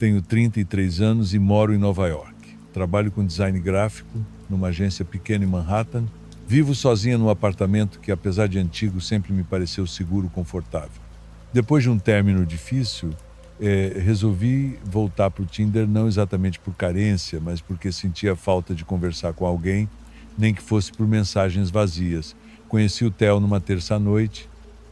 Tenho 33 anos e moro em Nova York. Trabalho com design gráfico numa agência pequena em Manhattan. Vivo sozinha num apartamento que, apesar de antigo, sempre me pareceu seguro e confortável. Depois de um término difícil, resolvi voltar para o Tinder não exatamente por carência, mas porque sentia falta de conversar com alguém, nem que fosse por mensagens vazias. Conheci o Theo numa terça-noite.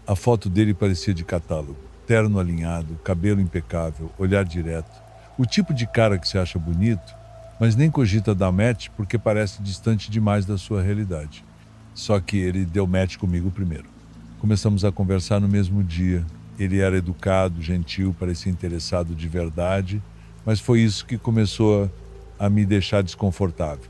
A foto dele parecia de catálogo. Terno alinhado, cabelo impecável, olhar direto. O tipo de cara que se acha bonito, mas nem cogita dar match porque parece distante demais da sua realidade. Só que ele deu match comigo primeiro. Começamos a conversar no mesmo dia. Ele era educado, gentil, parecia interessado de verdade, mas foi isso que começou a me deixar desconfortável.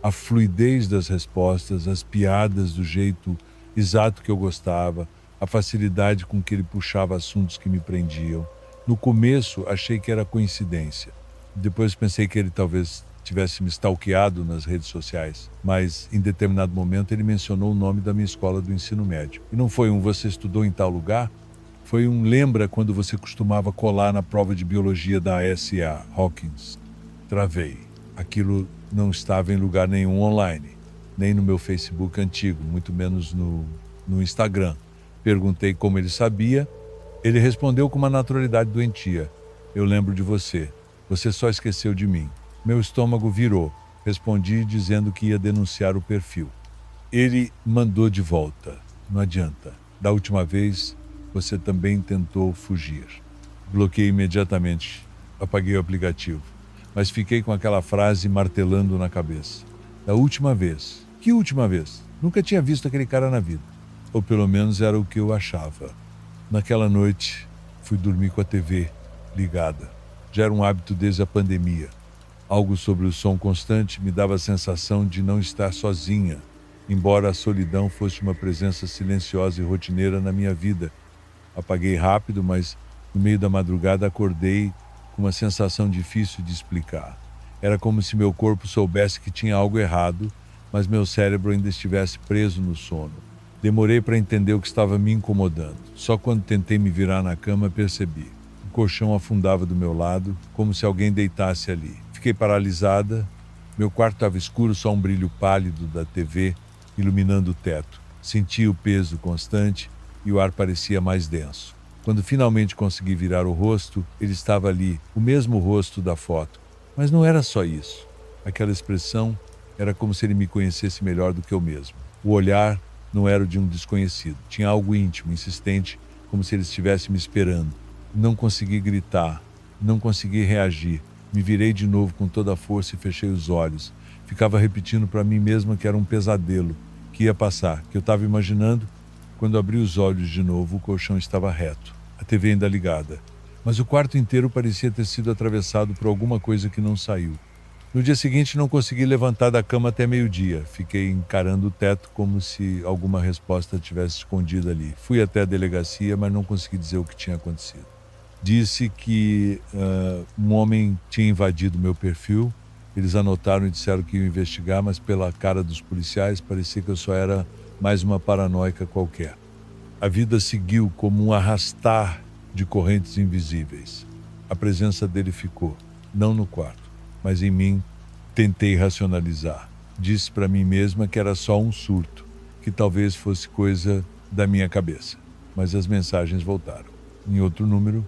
A fluidez das respostas, as piadas do jeito exato que eu gostava, a facilidade com que ele puxava assuntos que me prendiam. No começo, achei que era coincidência. Depois pensei que ele talvez tivesse me stalkeado nas redes sociais, mas em determinado momento ele mencionou o nome da minha escola do ensino médio. E não foi "você estudou em tal lugar"? Foi "lembra quando você costumava colar na prova de biologia da SA, Hawkins?" Travei. Aquilo não estava em lugar nenhum online, nem no meu Facebook antigo, muito menos no Instagram. Perguntei como ele sabia. Ele respondeu com uma naturalidade doentia: "Eu lembro de você. Você só esqueceu de mim." Meu estômago virou. Respondi dizendo que ia denunciar o perfil. Ele mandou de volta: "Não adianta. Da última vez, você também tentou fugir." Bloqueei imediatamente. Apaguei o aplicativo. Mas fiquei com aquela frase martelando na cabeça. Da última vez. Que última vez? Nunca tinha visto aquele cara na vida. Ou pelo menos era o que eu achava. Naquela noite, fui dormir com a TV ligada. Já era um hábito desde a pandemia. Algo sobre o som constante me dava a sensação de não estar sozinha, embora a solidão fosse uma presença silenciosa e rotineira na minha vida. Apaguei rápido, mas no meio da madrugada acordei com uma sensação difícil de explicar. Era como se meu corpo soubesse que tinha algo errado, mas meu cérebro ainda estivesse preso no sono. Demorei para entender o que estava me incomodando. Só quando tentei me virar na cama percebi. O colchão afundava do meu lado, como se alguém deitasse ali. Fiquei paralisada. Meu quarto estava escuro, só um brilho pálido da TV iluminando o teto. Senti o peso constante e o ar parecia mais denso. Quando finalmente consegui virar o rosto, ele estava ali, o mesmo rosto da foto. Mas não era só isso. Aquela expressão era como se ele me conhecesse melhor do que eu mesmo. O olhar não era o de um desconhecido. Tinha algo íntimo, insistente, como se ele estivesse me esperando. Não consegui gritar, não consegui reagir. Me virei de novo com toda a força e fechei os olhos. Ficava repetindo para mim mesma que era um pesadelo, que ia passar, que eu estava imaginando. Quando abri os olhos de novo, o colchão estava reto, a TV ainda ligada. Mas o quarto inteiro parecia ter sido atravessado por alguma coisa que não saiu. No dia seguinte, não consegui levantar da cama até meio-dia. Fiquei encarando o teto como se alguma resposta tivesse escondida ali. Fui até a delegacia, mas não consegui dizer o que tinha acontecido. Disse que um homem tinha invadido meu perfil. Eles anotaram e disseram que iam investigar, mas pela cara dos policiais parecia que eu só era mais uma paranoica qualquer. A vida seguiu como um arrastar de correntes invisíveis. A presença dele ficou, não no quarto, mas em mim. Tentei racionalizar. Disse para mim mesma que era só um surto, que talvez fosse coisa da minha cabeça. Mas as mensagens voltaram. Em outro número,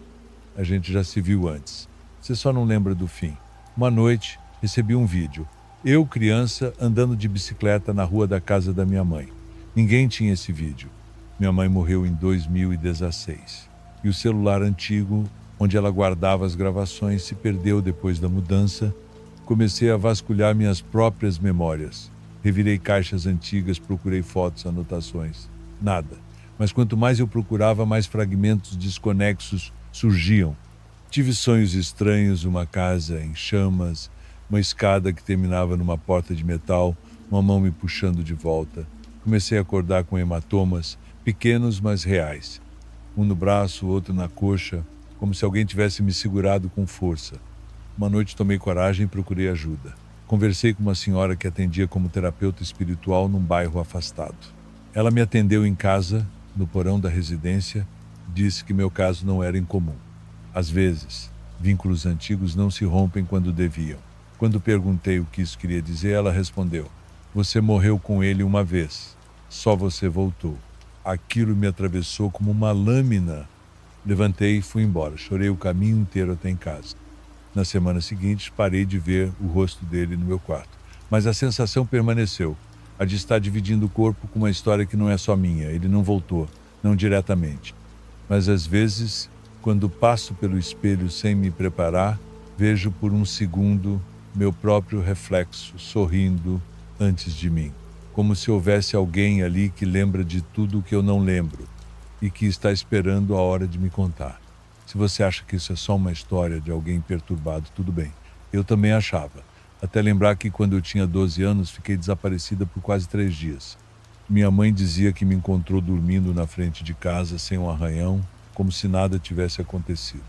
a gente já se viu antes. Você só não lembra do fim. Uma noite, recebi um vídeo. Eu, criança, andando de bicicleta na rua da casa da minha mãe. Ninguém tinha esse vídeo. Minha mãe morreu em 2016. E o celular antigo, onde ela guardava as gravações, se perdeu depois da mudança. Comecei a vasculhar minhas próprias memórias. Revirei caixas antigas, procurei fotos, anotações. Nada. Mas quanto mais eu procurava, mais fragmentos desconexos surgiam. Tive sonhos estranhos, uma casa em chamas, uma escada que terminava numa porta de metal, uma mão me puxando de volta. Comecei a acordar com hematomas, pequenos mas reais. Um no braço, outro na coxa, como se alguém tivesse me segurado com força. Uma noite tomei coragem e procurei ajuda. Conversei com uma senhora que atendia como terapeuta espiritual num bairro afastado. Ela me atendeu em casa, no porão da residência, disse que meu caso não era incomum. Às vezes, Vínculos antigos não se rompem quando deviam. Quando perguntei o que isso queria dizer, ela respondeu: você morreu com ele uma vez. Só você voltou. Aquilo me atravessou como uma lâmina. Levantei e fui embora. Chorei o caminho inteiro até em casa. Na semana seguinte, parei de ver o rosto dele no meu quarto. Mas a sensação permaneceu. A de estar dividindo o corpo com uma história que não é só minha. Ele não voltou, não diretamente. Mas às vezes, quando passo pelo espelho sem me preparar, vejo por um segundo meu próprio reflexo sorrindo antes de mim. Como se houvesse alguém ali que lembra de tudo o que eu não lembro e que está esperando a hora de me contar. Se você acha que isso é só uma história de alguém perturbado, tudo bem. Eu também achava. Até lembrar que quando eu tinha 12 anos, fiquei desaparecida por quase 3 dias. Minha mãe dizia que me encontrou dormindo na frente de casa sem um arranhão, como se nada tivesse acontecido.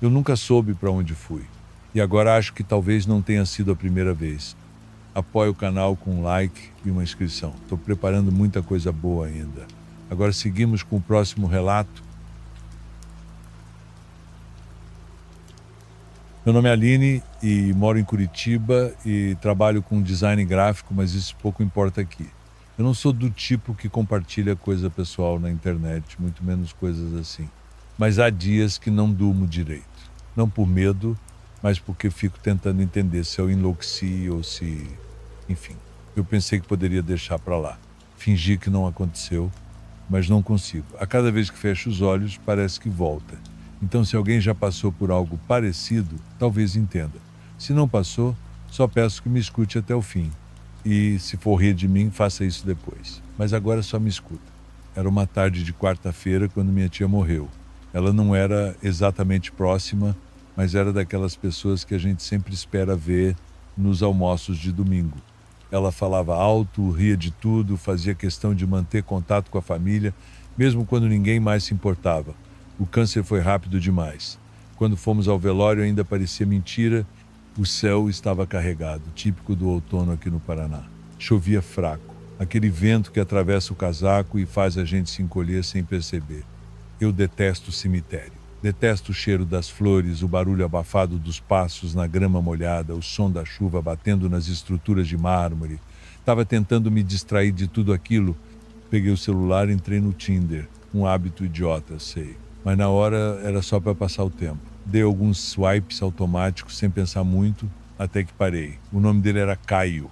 Eu nunca soube para onde fui. E agora acho que talvez não tenha sido a primeira vez. Apoie o canal com um like e uma inscrição. Estou preparando muita coisa boa ainda. Agora seguimos com o próximo relato. Meu nome é Aline e moro em Curitiba e trabalho com design gráfico, mas isso pouco importa aqui. Eu não sou do tipo que compartilha coisa pessoal na internet, muito menos coisas assim. Mas há dias que não durmo direito. Não por medo, mas porque fico tentando entender se eu enlouqueci ou se... Enfim, eu pensei que poderia deixar para lá. Fingir que não aconteceu, mas não consigo. A cada vez que fecho os olhos, parece que volta. Então, se alguém já passou por algo parecido, talvez entenda. Se não passou, só peço que me escute até o fim. E, se for rir de mim, faça isso depois. Mas agora só me escuta. Era uma tarde de quarta-feira quando minha tia morreu. Ela não era exatamente próxima, mas era daquelas pessoas que a gente sempre espera ver nos almoços de domingo. Ela falava alto, ria de tudo, fazia questão de manter contato com a família, mesmo quando ninguém mais se importava. O câncer foi rápido demais. Quando fomos ao velório ainda parecia mentira. O céu estava carregado, típico do outono aqui no Paraná. Chovia fraco, aquele vento que atravessa o casaco e faz a gente se encolher sem perceber. Eu detesto o cemitério. Detesto o cheiro das flores, o barulho abafado dos passos na grama molhada, o som da chuva batendo nas estruturas de mármore. Estava tentando me distrair de tudo aquilo. Peguei o celular e entrei no Tinder. Um hábito idiota, sei. Mas na hora era só para passar o tempo. Dei alguns swipes automáticos sem pensar muito, até que parei. O nome dele era Caio.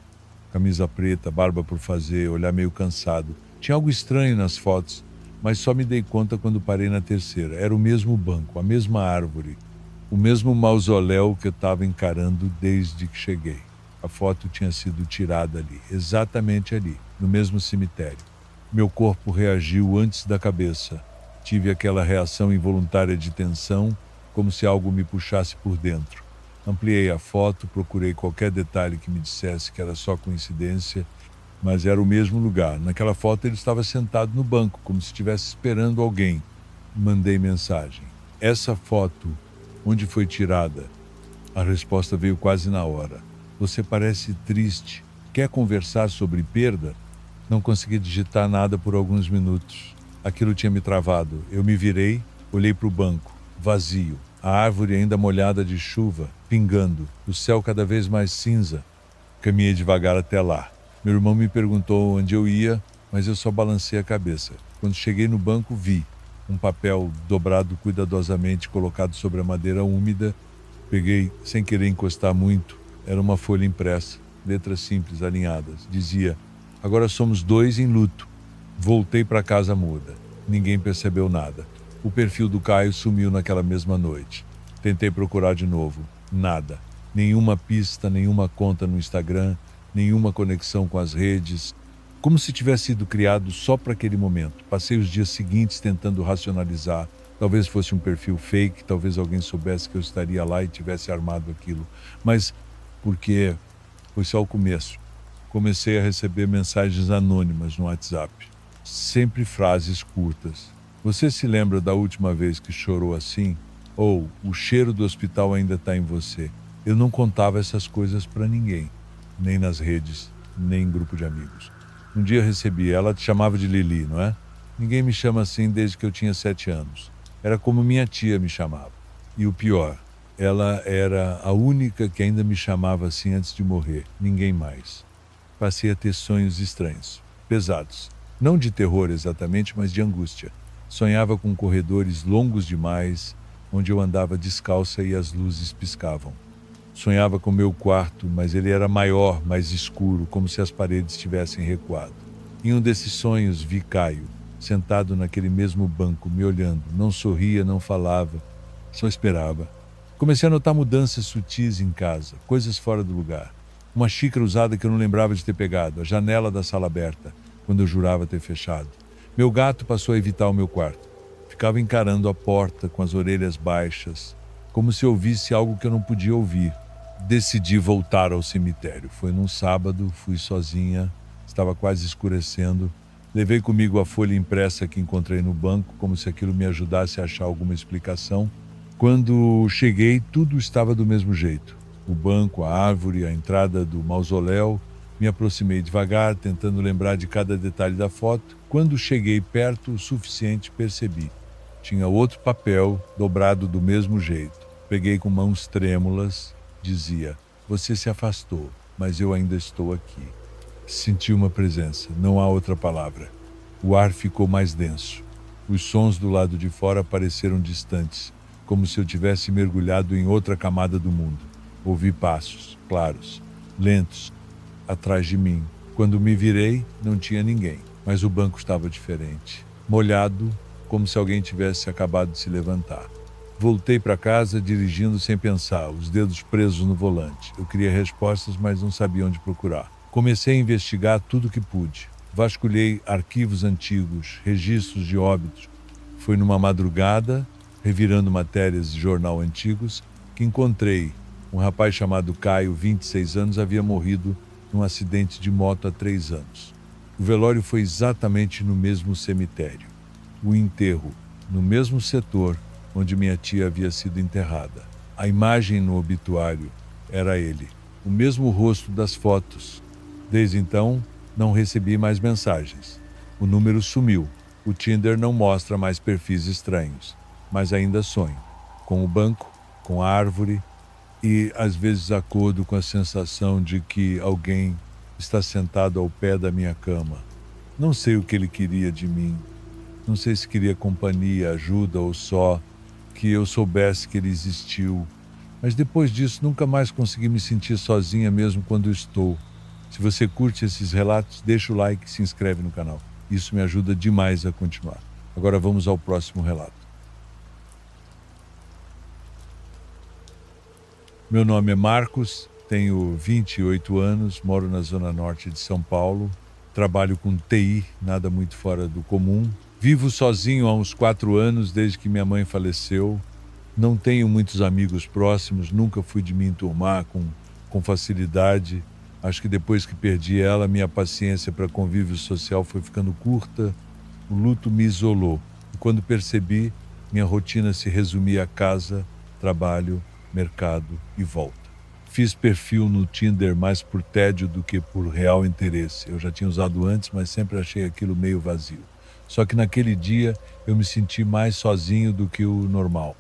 Camisa preta, barba por fazer, olhar meio cansado. Tinha algo estranho nas fotos, mas só me dei conta quando parei na terceira. Era o mesmo banco, a mesma árvore, o mesmo mausoléu que eu estava encarando desde que cheguei. A foto tinha sido tirada ali, exatamente ali, no mesmo cemitério. Meu corpo reagiu antes da cabeça. Tive aquela reação involuntária de tensão, como se algo me puxasse por dentro. Ampliei a foto, procurei qualquer detalhe que me dissesse que era só coincidência, mas era o mesmo lugar. Naquela foto ele estava sentado no banco, como se estivesse esperando alguém. Mandei mensagem. Essa foto, onde foi tirada? A resposta veio quase na hora. Você parece triste. Quer conversar sobre perda? Não consegui digitar nada por alguns minutos. Aquilo tinha me travado. Eu me virei, olhei para o banco. Vazio. A árvore ainda molhada de chuva, pingando. O céu cada vez mais cinza. Caminhei devagar até lá. Meu irmão me perguntou onde eu ia, mas eu só balancei a cabeça. Quando cheguei no banco, vi um papel dobrado cuidadosamente colocado sobre a madeira úmida. Peguei sem querer encostar muito. Era uma folha impressa, letras simples alinhadas. Dizia: agora somos 2 em luto. Voltei para casa muda. Ninguém percebeu nada. O perfil do Caio sumiu naquela mesma noite. Tentei procurar de novo. Nada. Nenhuma pista, nenhuma conta no Instagram, nenhuma conexão com as redes. Como se tivesse sido criado só para aquele momento. Passei os dias seguintes tentando racionalizar. Talvez fosse um perfil fake, talvez alguém soubesse que eu estaria lá e tivesse armado aquilo. Mas porque foi só o começo. Comecei a receber mensagens anônimas no WhatsApp. Sempre frases curtas. Você se lembra da última vez que chorou assim? Ou o cheiro do hospital ainda está em você? Eu não contava essas coisas para ninguém, nem nas redes, nem em grupo de amigos. Um dia recebi, ela te chamava de Lili, não é? Ninguém me chama assim desde que eu tinha 7 anos. Era como minha tia me chamava. E o pior, Ela era a única que ainda me chamava assim antes de morrer, ninguém mais. Passei a ter sonhos estranhos, pesados. Não de terror exatamente, mas de angústia. Sonhava com corredores longos demais, onde eu andava descalça e as luzes piscavam. Sonhava com meu quarto, mas ele era maior, mais escuro, como se as paredes tivessem recuado. Em um desses sonhos vi Caio, sentado naquele mesmo banco, me olhando. Não sorria, não falava, só esperava. Comecei a notar mudanças sutis em casa, coisas fora do lugar. Uma xícara usada que eu não lembrava de ter pegado, a janela da sala aberta, quando eu jurava ter fechado. Meu gato passou a evitar o meu quarto. Ficava encarando a porta com as orelhas baixas, como se ouvisse algo que eu não podia ouvir. Decidi voltar ao cemitério. Foi num sábado, fui sozinha, estava quase escurecendo. Levei comigo a folha impressa que encontrei no banco, como se aquilo me ajudasse a achar alguma explicação. Quando cheguei, tudo estava do mesmo jeito. O banco, a árvore, a entrada do mausoléu. Me aproximei devagar, tentando lembrar de cada detalhe da foto. Quando cheguei perto o suficiente, percebi. Tinha outro papel, dobrado do mesmo jeito. Peguei com mãos trêmulas. Dizia: você se afastou, mas eu ainda estou aqui. Senti uma presença, não há outra palavra. O ar ficou mais denso. Os sons do lado de fora pareceram distantes, como se eu tivesse mergulhado em outra camada do mundo. Ouvi passos, claros, lentos, atrás de mim. Quando me virei, não tinha ninguém, mas o banco estava diferente. Molhado, como se alguém tivesse acabado de se levantar. Voltei para casa dirigindo sem pensar, os dedos presos no volante. Eu queria respostas, mas não sabia onde procurar. Comecei a investigar tudo que pude. Vasculhei arquivos antigos, registros de óbitos. Foi numa madrugada, revirando matérias de jornal antigos, que encontrei um rapaz chamado Caio, 26 anos, havia morrido num acidente de moto há 3 anos. O velório foi exatamente no mesmo cemitério. O enterro, no mesmo setor onde minha tia havia sido enterrada. A imagem no obituário era ele, o mesmo rosto das fotos. Desde então, não recebi mais mensagens. O número sumiu. O Tinder não mostra mais perfis estranhos, mas ainda sonho. Com o banco, com a árvore e, às vezes, acordo com a sensação de que alguém está sentado ao pé da minha cama. Não sei o que ele queria de mim. Não sei se queria companhia, ajuda ou só que eu soubesse que ele existiu. Mas depois disso, nunca mais consegui me sentir sozinha mesmo quando estou. Se você curte esses relatos, deixa o like e se inscreve no canal. Isso me ajuda demais a continuar. Agora vamos ao próximo relato. Meu nome é Marcos, tenho 28 anos, moro na zona norte de São Paulo, trabalho com TI, nada muito fora do comum. Vivo sozinho há uns 4 anos, desde que minha mãe faleceu. Não tenho muitos amigos próximos, nunca fui de me enturmar com facilidade. Acho que depois que perdi ela, minha paciência para convívio social foi ficando curta. O luto me isolou. E quando percebi, minha rotina se resumia a casa, trabalho, mercado e volta. Fiz perfil no Tinder mais por tédio do que por real interesse. Eu já tinha usado antes, mas sempre achei aquilo meio vazio. Só que naquele dia eu me senti mais sozinho do que o normal.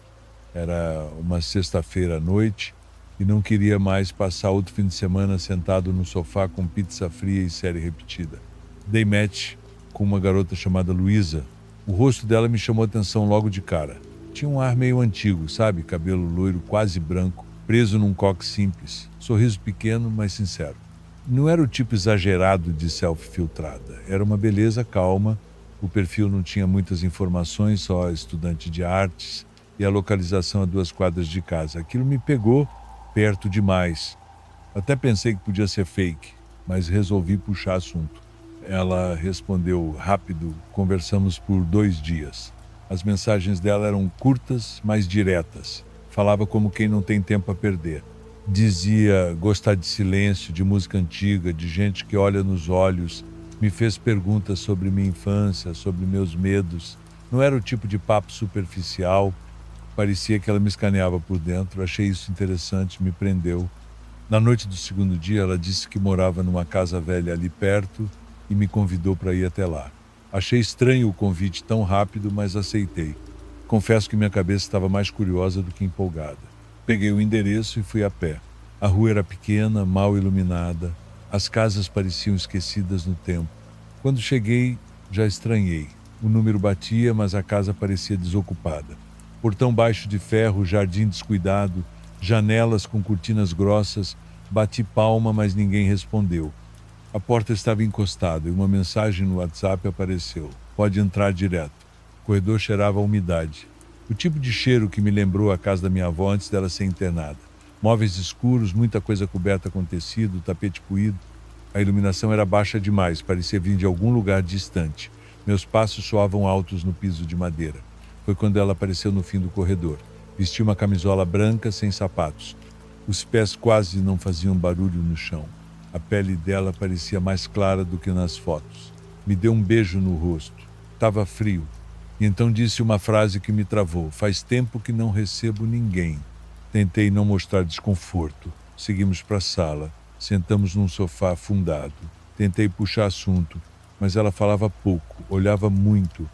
Era uma sexta-feira à noite e não queria mais passar outro fim de semana sentado no sofá com pizza fria e série repetida. Dei match com uma garota chamada Luísa. O rosto dela me chamou a atenção logo de cara. Tinha um ar meio antigo, sabe? Cabelo loiro quase branco, preso num coque simples. Sorriso pequeno, mas sincero. Não era o tipo exagerado de selfie filtrada. Era uma beleza calma. O perfil não tinha muitas informações, só estudante de artes e a localização a 2 quadras de casa. Aquilo me pegou perto demais. Até pensei que podia ser fake, mas resolvi puxar assunto. Ela respondeu rápido, conversamos por 2 dias. As mensagens dela eram curtas, mas diretas. Falava como quem não tem tempo a perder. Dizia gostar de silêncio, de música antiga, de gente que olha nos olhos. Me fez perguntas sobre minha infância, sobre meus medos. Não era o tipo de papo superficial. Parecia que ela me escaneava por dentro. Achei isso interessante, me prendeu. Na noite do 2º dia, ela disse que morava numa casa velha ali perto e me convidou para ir até lá. Achei estranho o convite tão rápido, mas aceitei. Confesso que minha cabeça estava mais curiosa do que empolgada. Peguei o endereço e fui a pé. A rua era pequena, mal iluminada. As casas pareciam esquecidas no tempo. Quando cheguei, já estranhei. O número batia, mas a casa parecia desocupada. Portão baixo de ferro, jardim descuidado, janelas com cortinas grossas. Bati palma, mas ninguém respondeu. A porta estava encostada e uma mensagem no WhatsApp apareceu. Pode entrar direto. O corredor cheirava a umidade. O tipo de cheiro que me lembrou a casa da minha avó antes dela ser internada. Móveis escuros, muita coisa coberta com tecido, tapete puído. A iluminação era baixa demais, parecia vir de algum lugar distante. Meus passos soavam altos no piso de madeira. Foi quando ela apareceu no fim do corredor. Vestia uma camisola branca, sem sapatos. Os pés quase não faziam barulho no chão. A pele dela parecia mais clara do que nas fotos. Me deu um beijo no rosto. Estava frio. E então disse uma frase que me travou. Faz tempo que não recebo ninguém. Tentei não mostrar desconforto. Seguimos para a sala. Sentamos num sofá afundado. Tentei puxar assunto, mas ela falava pouco, olhava muito.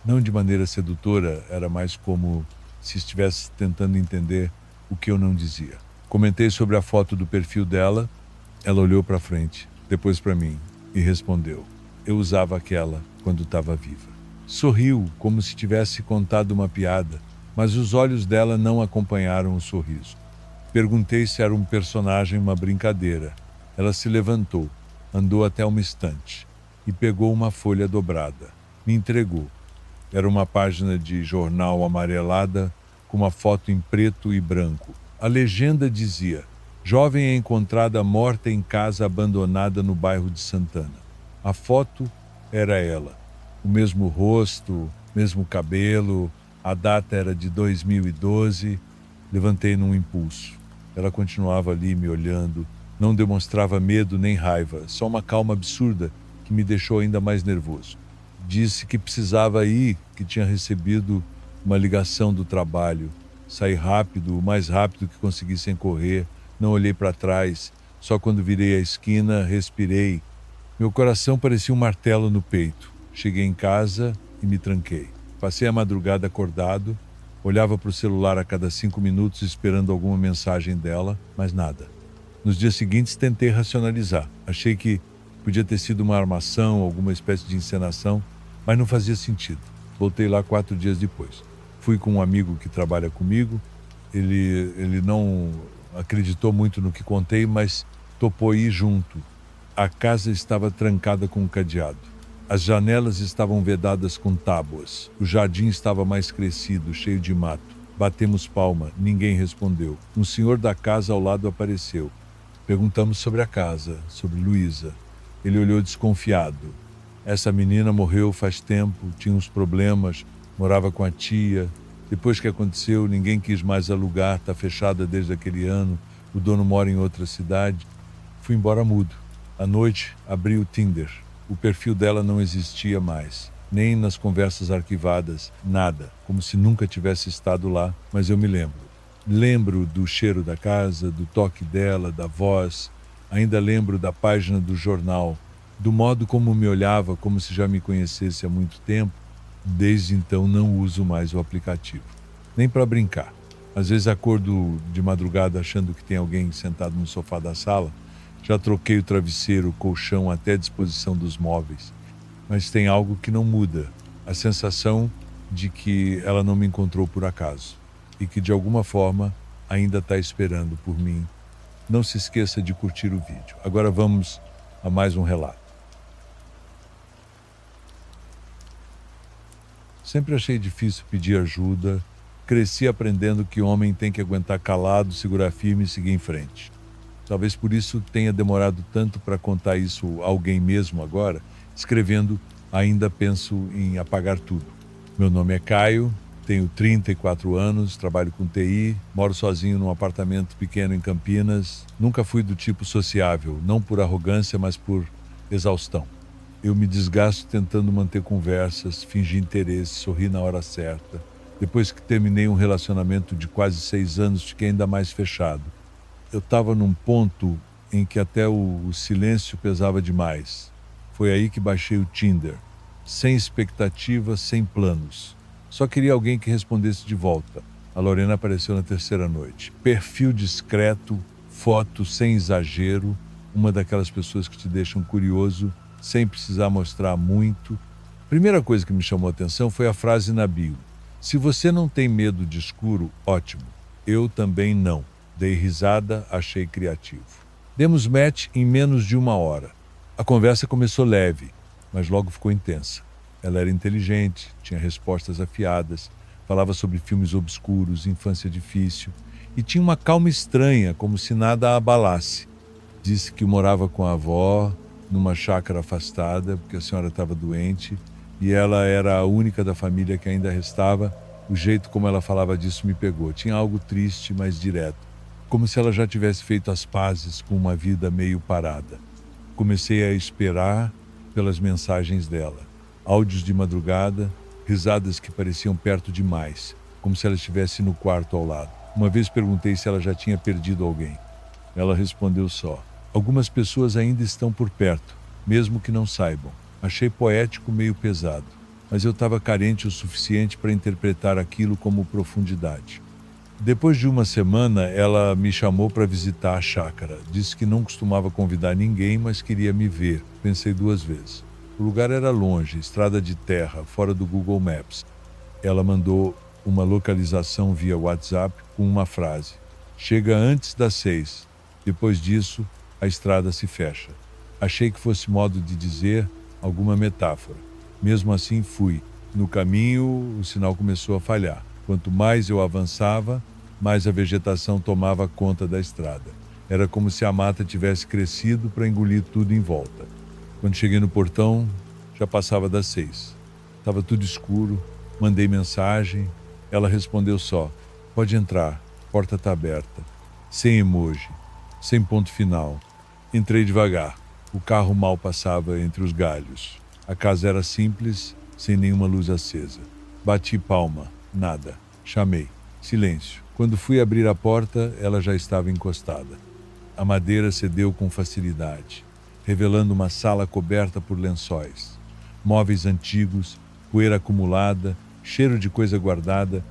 Não de maneira sedutora, era mais como se estivesse tentando entender o que eu não dizia. Comentei sobre a foto do perfil dela. Ela olhou para frente, depois para mim, e respondeu. Eu usava aquela quando estava viva. Sorriu, como se tivesse contado uma piada, mas os olhos dela não acompanharam o sorriso. Perguntei se era um personagem, uma brincadeira. Ela se levantou, andou até uma estante e pegou uma folha dobrada. Me entregou. Era uma página de jornal amarelada com uma foto em preto e branco. A legenda dizia: jovem é encontrada morta em casa abandonada no bairro de Santana. A foto era ela. O mesmo rosto, mesmo cabelo, a data era de 2012. Levantei num impulso. Ela continuava ali me olhando, não demonstrava medo nem raiva, só uma calma absurda que me deixou ainda mais nervoso. Disse que precisava ir, que tinha recebido uma ligação do trabalho. Saí rápido, o mais rápido que consegui sem correr. Não olhei para trás, só quando virei a esquina, respirei. Meu coração parecia um martelo no peito. Cheguei em casa e me tranquei. Passei a madrugada acordado, olhava para o celular a cada 5 minutos esperando alguma mensagem dela, mas nada. Nos dias seguintes tentei racionalizar. Achei que podia ter sido uma armação, alguma espécie de encenação, mas não fazia sentido. Voltei lá 4 dias depois. Fui com um amigo que trabalha comigo. Ele não acreditou muito no que contei, mas topou ir junto. A casa estava trancada com um cadeado. As janelas estavam vedadas com tábuas. O jardim estava mais crescido, cheio de mato. Batemos palma, ninguém respondeu. Um senhor da casa ao lado apareceu. Perguntamos sobre a casa, sobre Luísa. Ele olhou desconfiado. Essa menina morreu faz tempo, tinha uns problemas, morava com a tia. Depois que aconteceu, ninguém quis mais alugar, está fechada desde aquele ano. O dono mora em outra cidade. Fui embora mudo. À noite, abri o Tinder. O perfil dela não existia mais, nem nas conversas arquivadas, nada, como se nunca tivesse estado lá, mas eu me lembro. Lembro do cheiro da casa, do toque dela, da voz, ainda lembro da página do jornal, do modo como me olhava, como se já me conhecesse há muito tempo. Desde então não uso mais o aplicativo, nem para brincar. Às vezes acordo de madrugada achando que tem alguém sentado no sofá da sala. Já troquei o travesseiro, o colchão, até a disposição dos móveis. Mas tem algo que não muda. A sensação de que ela não me encontrou por acaso. E que de alguma forma ainda está esperando por mim. Não se esqueça de curtir o vídeo. Agora vamos a mais um relato. Sempre achei difícil pedir ajuda. Cresci aprendendo que homem tem que aguentar calado, segurar firme e seguir em frente. Talvez por isso tenha demorado tanto para contar isso a alguém mesmo agora, escrevendo Ainda Penso em Apagar Tudo. Meu nome é Caio, tenho 34 anos, trabalho com TI, moro sozinho num apartamento pequeno em Campinas. Nunca fui do tipo sociável, não por arrogância, mas por exaustão. Eu me desgasto tentando manter conversas, fingir interesse, sorrir na hora certa. Depois que terminei um relacionamento de quase 6 anos, fiquei ainda mais fechado. Eu estava num ponto em que até o silêncio pesava demais. Foi aí que baixei o Tinder, sem expectativas, sem planos. Só queria alguém que respondesse de volta. A Lorena apareceu na terceira noite. Perfil discreto, foto sem exagero, uma daquelas pessoas que te deixam curioso sem precisar mostrar muito. Primeira coisa que me chamou a atenção foi a frase na bio: se você não tem medo de escuro, ótimo. Eu também não. Dei risada, achei criativo. Demos match em menos de 1 hora. A conversa começou leve, mas logo ficou intensa. Ela era inteligente, tinha respostas afiadas, falava sobre filmes obscuros, infância difícil, e tinha uma calma estranha, como se nada a abalasse. Disse que morava com a avó, numa chácara afastada, porque a senhora estava doente, e ela era a única da família que ainda restava. O jeito como ela falava disso me pegou. Tinha algo triste, mas direto, como se ela já tivesse feito as pazes com uma vida meio parada. Comecei a esperar pelas mensagens dela. Áudios de madrugada, risadas que pareciam perto demais, como se ela estivesse no quarto ao lado. Uma vez perguntei se ela já tinha perdido alguém. Ela respondeu só: algumas pessoas ainda estão por perto, mesmo que não saibam. Achei poético, meio pesado, mas eu estava carente o suficiente para interpretar aquilo como profundidade. Depois de 1 semana, ela me chamou para visitar a chácara. Disse que não costumava convidar ninguém, mas queria me ver. Pensei 2 vezes. O lugar era longe, estrada de terra, fora do Google Maps. Ela mandou uma localização via WhatsApp com uma frase: chega antes das 6. Depois disso, a estrada se fecha. Achei que fosse modo de dizer alguma metáfora. Mesmo assim, fui. No caminho, o sinal começou a falhar. Quanto mais eu avançava, mais a vegetação tomava conta da estrada. Era como se a mata tivesse crescido para engolir tudo em volta. Quando cheguei no portão, já passava das 6. Estava tudo escuro, mandei mensagem. Ela respondeu só: pode entrar, porta está aberta. Sem emoji, sem ponto final. Entrei devagar. O carro mal passava entre os galhos. A casa era simples, sem nenhuma luz acesa. Bati palma, nada. Chamei. Silêncio. Quando fui abrir a porta, ela já estava encostada. A madeira cedeu com facilidade, revelando uma sala coberta por lençóis. Móveis antigos, poeira acumulada, cheiro de coisa guardada,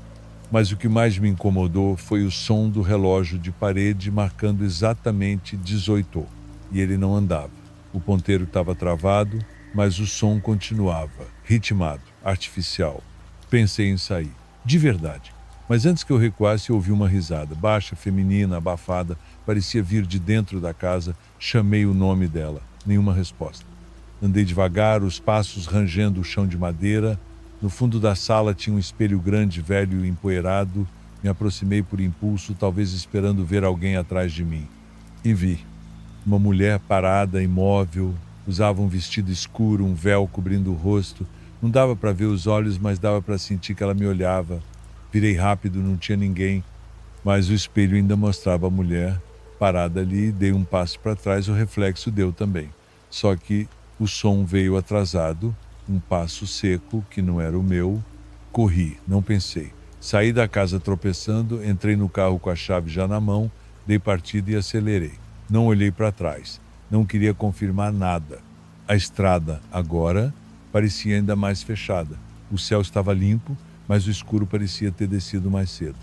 mas o que mais me incomodou foi o som do relógio de parede marcando exatamente 18. E ele não andava. O ponteiro estava travado, mas o som continuava, ritmado, artificial. Pensei em sair, de verdade. Mas antes que eu recuasse, ouvi uma risada, baixa, feminina, abafada, parecia vir de dentro da casa. Chamei o nome dela, nenhuma resposta. Andei devagar, os passos rangendo o chão de madeira. No fundo da sala tinha um espelho grande, velho e empoeirado. Me aproximei por impulso, talvez esperando ver alguém atrás de mim. E vi. Uma mulher parada, imóvel, usava um vestido escuro, um véu cobrindo o rosto. Não dava para ver os olhos, mas dava para sentir que ela me olhava. Virei rápido, não tinha ninguém, mas o espelho ainda mostrava a mulher parada ali. Dei um passo para trás, o reflexo deu também. Só que o som veio atrasado, um passo seco, que não era o meu. Corri, não pensei. Saí da casa tropeçando, entrei no carro com a chave já na mão, dei partida e acelerei. Não olhei para trás, não queria confirmar nada. A estrada, agora, parecia ainda mais fechada. O céu estava limpo, mas o escuro parecia ter descido mais cedo.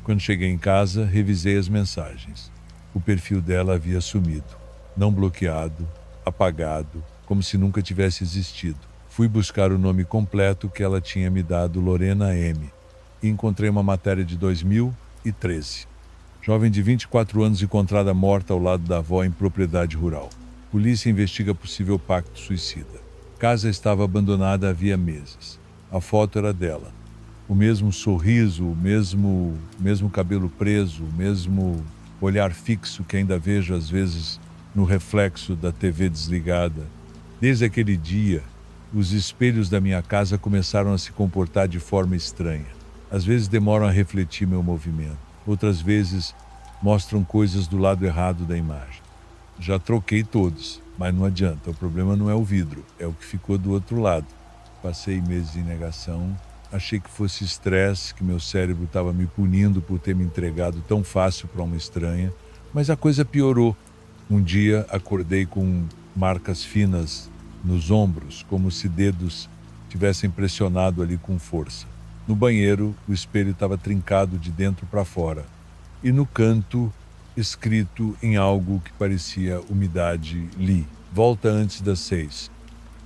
Quando cheguei em casa, revisei as mensagens. O perfil dela havia sumido, não bloqueado, apagado, como se nunca tivesse existido. Fui buscar o nome completo que ela tinha me dado, Lorena M., e encontrei uma matéria de 2013. Jovem de 24 anos encontrada morta ao lado da avó em propriedade rural. Polícia investiga possível pacto suicida. Casa estava abandonada havia meses. A foto era dela. O mesmo sorriso, o mesmo cabelo preso, o mesmo olhar fixo que ainda vejo às vezes no reflexo da TV desligada. Desde aquele dia, os espelhos da minha casa começaram a se comportar de forma estranha. Às vezes demoram a refletir meu movimento. Outras vezes mostram coisas do lado errado da imagem. Já troquei todos, mas não adianta. O problema não é o vidro, é o que ficou do outro lado. Passei meses em negação. Achei que fosse estresse, que meu cérebro estava me punindo por ter me entregado tão fácil para uma estranha. Mas a coisa piorou. Um dia acordei com marcas finas nos ombros, como se dedos tivessem pressionado ali com força. No banheiro, o espelho estava trincado de dentro para fora. E no canto, escrito em algo que parecia umidade, li: volta antes das 6.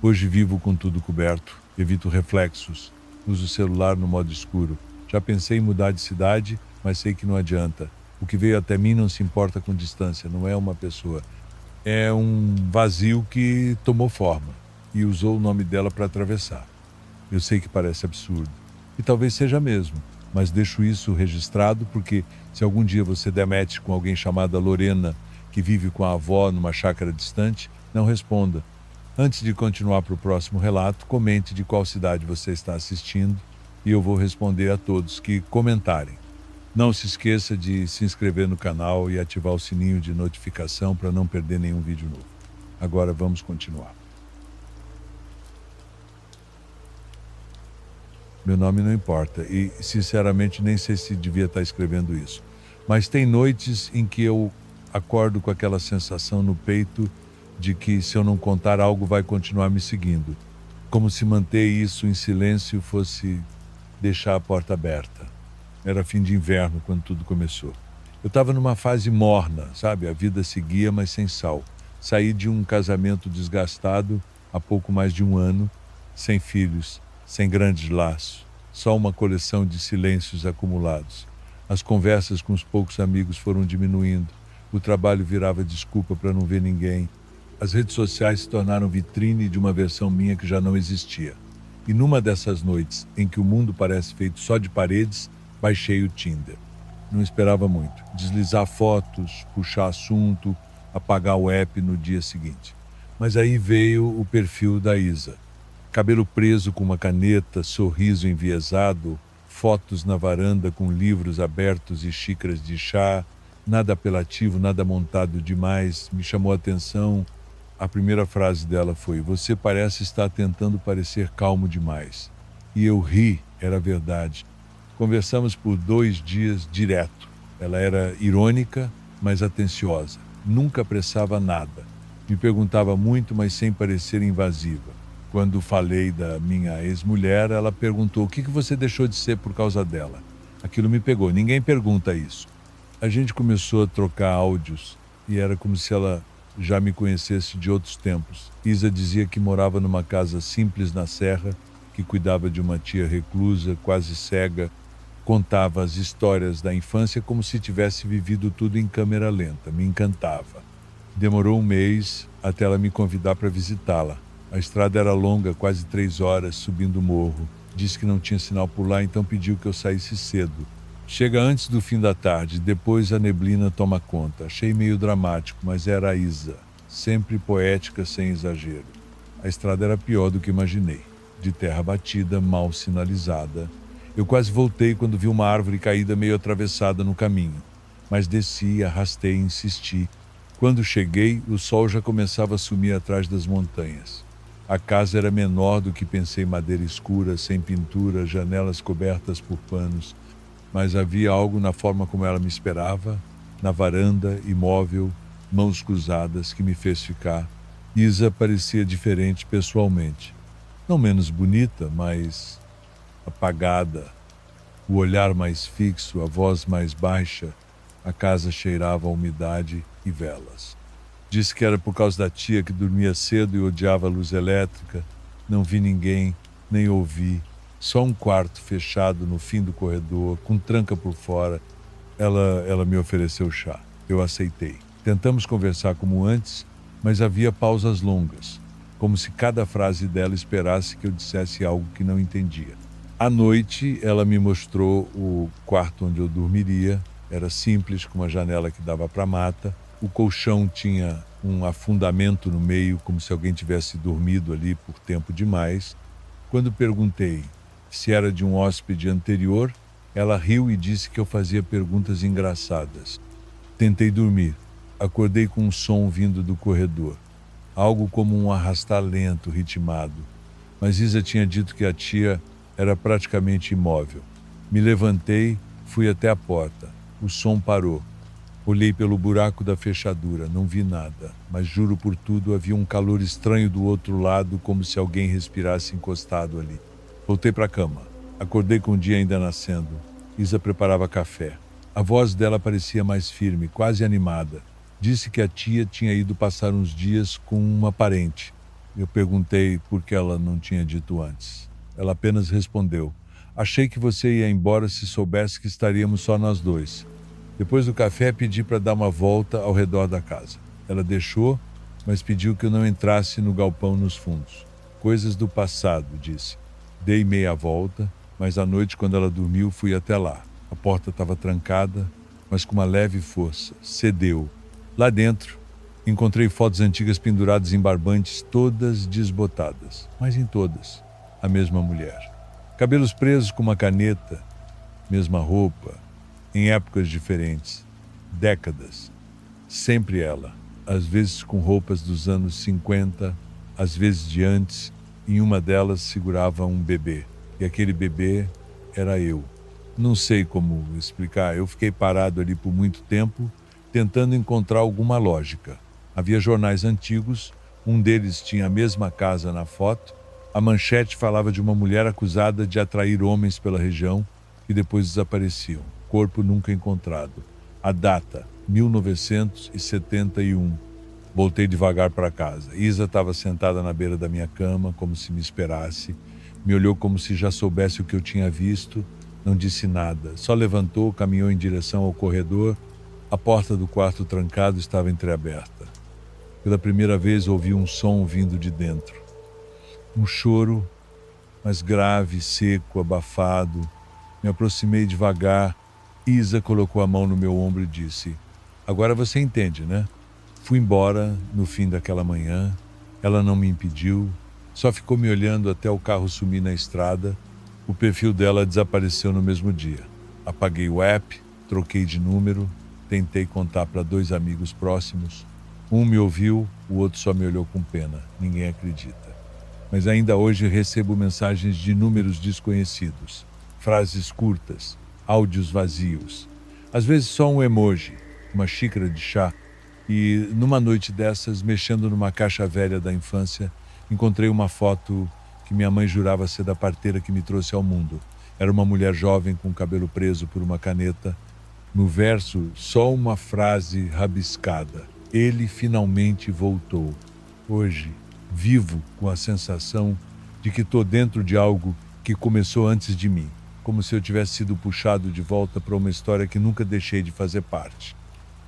Hoje vivo com tudo coberto, evito reflexos, uso o celular no modo escuro. Já pensei em mudar de cidade, mas sei que não adianta. O que veio até mim não se importa com distância, não é uma pessoa. É um vazio que tomou forma e usou o nome dela para atravessar. Eu sei que parece absurdo. E talvez seja mesmo, mas deixo isso registrado porque se algum dia você der match com alguém chamada Lorena, que vive com a avó numa chácara distante, não responda. Antes de continuar para o próximo relato, comente de qual cidade você está assistindo e eu vou responder a todos que comentarem. Não se esqueça de se inscrever no canal e ativar o sininho de notificação para não perder nenhum vídeo novo. Agora vamos continuar. Meu nome não importa e, sinceramente, nem sei se devia estar escrevendo isso. Mas tem noites em que eu acordo com aquela sensação no peito de que, se eu não contar, algo vai continuar me seguindo. Como se manter isso em silêncio fosse deixar a porta aberta. Era fim de inverno quando tudo começou. Eu estava numa fase morna, sabe? A vida seguia, mas sem sal. Saí de um casamento desgastado há pouco mais de um ano, sem filhos, sem grandes laços, só uma coleção de silêncios acumulados. As conversas com os poucos amigos foram diminuindo, o trabalho virava desculpa para não ver ninguém. As redes sociais se tornaram vitrine de uma versão minha que já não existia. E numa dessas noites, em que o mundo parece feito só de paredes, baixei o Tinder. Não esperava muito. Deslizar fotos, puxar assunto, apagar o app no dia seguinte. Mas aí veio o perfil da Isa. Cabelo preso com uma caneta, sorriso enviesado, fotos na varanda com livros abertos e xícaras de chá, nada apelativo, nada montado demais, me chamou a atenção. A primeira frase dela foi: você parece estar tentando parecer calmo demais. E eu ri, era verdade. Conversamos por 2 dias direto. Ela era irônica, mas atenciosa. Nunca apressava nada. Me perguntava muito, mas sem parecer invasiva. Quando falei da minha ex-mulher, ela perguntou: o que você deixou de ser por causa dela? Aquilo me pegou, ninguém pergunta isso. A gente começou a trocar áudios e era como se ela já me conhecesse de outros tempos. Isa dizia que morava numa casa simples na serra, que cuidava de uma tia reclusa, quase cega. Contava as histórias da infância como se tivesse vivido tudo em câmera lenta. Me encantava. Demorou um mês até ela me convidar para visitá-la. A estrada era longa, quase 3 horas, subindo o morro. Disse que não tinha sinal por lá, então pediu que eu saísse cedo. Chega antes do fim da tarde, depois a neblina toma conta. Achei meio dramático, mas era a Isa. Sempre poética, sem exagero. A estrada era pior do que imaginei. De terra batida, mal sinalizada. Eu quase voltei quando vi uma árvore caída meio atravessada no caminho. Mas desci, arrastei e insisti. Quando cheguei, o sol já começava a sumir atrás das montanhas. A casa era menor do que pensei, madeira escura, sem pintura, janelas cobertas por panos. Mas havia algo na forma como ela me esperava, na varanda, imóvel, mãos cruzadas, que me fez ficar. Isa parecia diferente pessoalmente. Não menos bonita, mas apagada. O olhar mais fixo, a voz mais baixa. A casa cheirava a umidade e velas. Disse que era por causa da tia que dormia cedo e odiava a luz elétrica. Não vi ninguém, nem ouvi. Só um quarto fechado no fim do corredor, com tranca por fora. Ela me ofereceu chá. Eu aceitei. Tentamos conversar como antes, mas havia pausas longas, como se cada frase dela esperasse que eu dissesse algo que não entendia. À noite, ela me mostrou o quarto onde eu dormiria. Era simples, com uma janela que dava para a mata. O colchão tinha um afundamento no meio, como se alguém tivesse dormido ali por tempo demais. Quando perguntei se era de um hóspede anterior, ela riu e disse que eu fazia perguntas engraçadas. Tentei dormir. Acordei com um som vindo do corredor. Algo como um arrastar lento, ritmado. Mas Isa tinha dito que a tia era praticamente imóvel. Me levantei, fui até a porta. O som parou. Olhei pelo buraco da fechadura, não vi nada, mas juro por tudo, havia um calor estranho do outro lado, como se alguém respirasse encostado ali. Voltei para a cama. Acordei com o dia ainda nascendo. Isa preparava café. A voz dela parecia mais firme, quase animada. Disse que a tia tinha ido passar uns dias com uma parente. Eu perguntei por que ela não tinha dito antes. Ela apenas respondeu: achei que você ia embora se soubesse que estaríamos só nós dois. Depois do café, pedi para dar uma volta ao redor da casa. Ela deixou, mas pediu que eu não entrasse no galpão nos fundos. Coisas do passado, disse. Dei meia volta, mas à noite, quando ela dormiu, fui até lá. A porta estava trancada, mas com uma leve força. Cedeu. Lá dentro, encontrei fotos antigas penduradas em barbantes, todas desbotadas. Mas em todas, a mesma mulher. Cabelos presos com uma caneta, mesma roupa, em épocas diferentes. Décadas. Sempre ela. Às vezes com roupas dos anos 50, às vezes de antes. Em uma delas segurava um bebê. E aquele bebê era eu. Não sei como explicar. Eu fiquei parado ali por muito tempo, tentando encontrar alguma lógica. Havia jornais antigos, um deles tinha a mesma casa na foto. A manchete falava de uma mulher acusada de atrair homens pela região que depois desapareciam. Corpo nunca encontrado. A data, 1971. Voltei devagar para casa. Isa estava sentada na beira da minha cama, como se me esperasse. Me olhou como se já soubesse o que eu tinha visto. Não disse nada. Só levantou, caminhou em direção ao corredor. A porta do quarto trancado estava entreaberta. Pela primeira vez ouvi um som vindo de dentro. Um choro, mas grave, seco, abafado. Me aproximei devagar. Isa colocou a mão no meu ombro e disse: agora você entende, né? Fui embora no fim daquela manhã. Ela não me impediu. Só ficou me olhando até o carro sumir na estrada. O perfil dela desapareceu no mesmo dia. Apaguei o app, troquei de número, tentei contar para 2 amigos próximos. Um me ouviu, o outro só me olhou com pena. Ninguém acredita. Mas ainda hoje recebo mensagens de números desconhecidos. Frases curtas, áudios vazios. Às vezes só um emoji, uma xícara de chá. E numa noite dessas, mexendo numa caixa velha da infância, encontrei uma foto que minha mãe jurava ser da parteira que me trouxe ao mundo. Era uma mulher jovem com o cabelo preso por uma caneta. No verso, só uma frase rabiscada. Ele finalmente voltou. Hoje, vivo com a sensação de que estou dentro de algo que começou antes de mim. Como se eu tivesse sido puxado de volta para uma história que nunca deixei de fazer parte.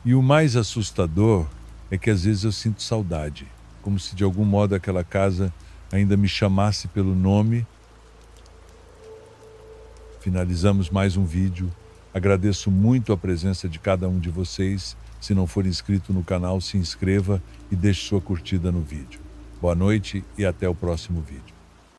E o mais assustador é que às vezes eu sinto saudade. Como se de algum modo aquela casa ainda me chamasse pelo nome. Finalizamos mais um vídeo. Agradeço muito a presença de cada um de vocês. Se não for inscrito no canal, se inscreva e deixe sua curtida no vídeo. Boa noite e até o próximo vídeo.